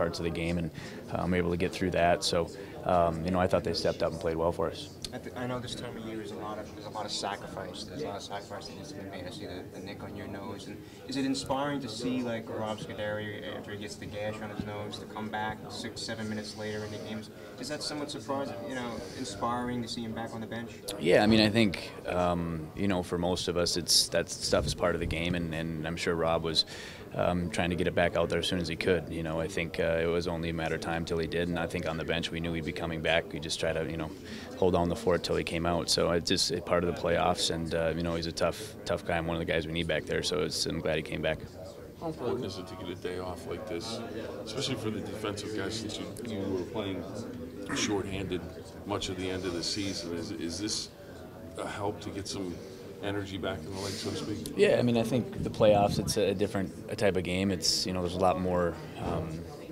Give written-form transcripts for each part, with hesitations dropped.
parts of the game, and able to get through that. So, I thought they stepped up and played well for us. I know this time of year there's a lot of sacrifice. There's a lot of sacrifice that needs to be made. I see the nick on your nose. And is it inspiring to see like Rob Scuderi after he gets the gash on his nose to come back 6-7 minutes later in the games? Is that somewhat surprising? Inspiring to see him back on the bench? Yeah, I mean, I think for most of us, that stuff is part of the game, and I'm sure Rob was trying to get it back out there as soon as he could. I think it was only a matter of time till he did, and I think on the bench we knew he'd be coming back. We just try to hold on the fort till he came out. So it's just part of the playoffs, and he's a tough guy and one of the guys we need back there. So I'm glad he came back. How important is it to get a day off like this, especially for the defensive guys, since you were playing shorthanded much of the end of the season? Is this a help to get some energy back in the leg, so to speak? Yeah, I mean, I think the playoffs, it's a different type of game. It's there's a lot more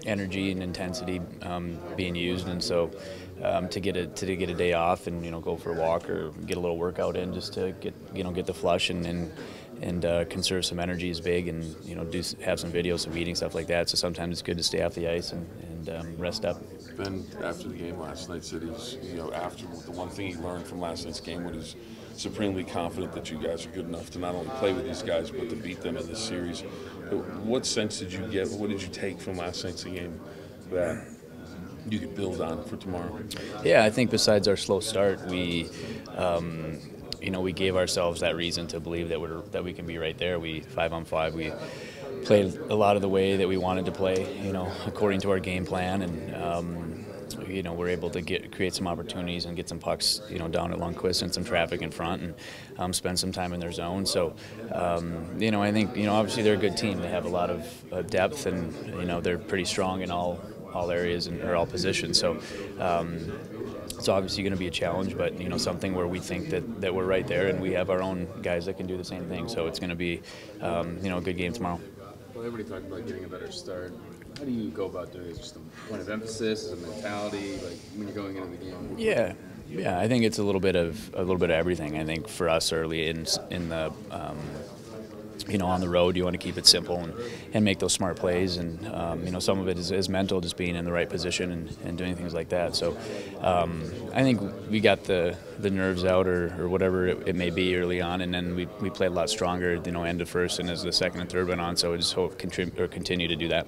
energy and intensity being used, and so to get a day off and go for a walk or get a little workout in just to get the flush and conserve some energy is big, and have some videos, some meetings, stuff like that. So sometimes it's good to stay off the ice and rest up. Ben, after the game last night, said he's after the one thing he learned from last night's game was he's supremely confident that you guys are good enough to not only play with these guys but to beat them in this series. What sense did you get? What did you take from last night's game that you could build on for tomorrow? Yeah, I think besides our slow start, we we gave ourselves that reason to believe that we can be right there. 5-on-5, we played a lot of the way that we wanted to play, according to our game plan, and we're able to create some opportunities and get some pucks, down at Lundqvist and some traffic in front, and spend some time in their zone. So, I think obviously they're a good team. They have a lot of depth, and they're pretty strong in all areas or all positions. So. It's obviously going to be a challenge, but something where we think that we're right there, and we have our own guys that can do the same thing. So it's going to be a good game tomorrow. Well, everybody talked about getting a better start. How do you go about doing it? Is it just a point of emphasis, is it a mentality, like when you're going into the game? Yeah, I think it's a little bit of everything. I think for us early in the on the road, you want to keep it simple and make those smart plays, and some of it is mental, just being in the right position and doing things like that. So I think we got the nerves out or whatever it may be early on, and then we played a lot stronger end of first and as the second and third went on. So I just hope continue to do that.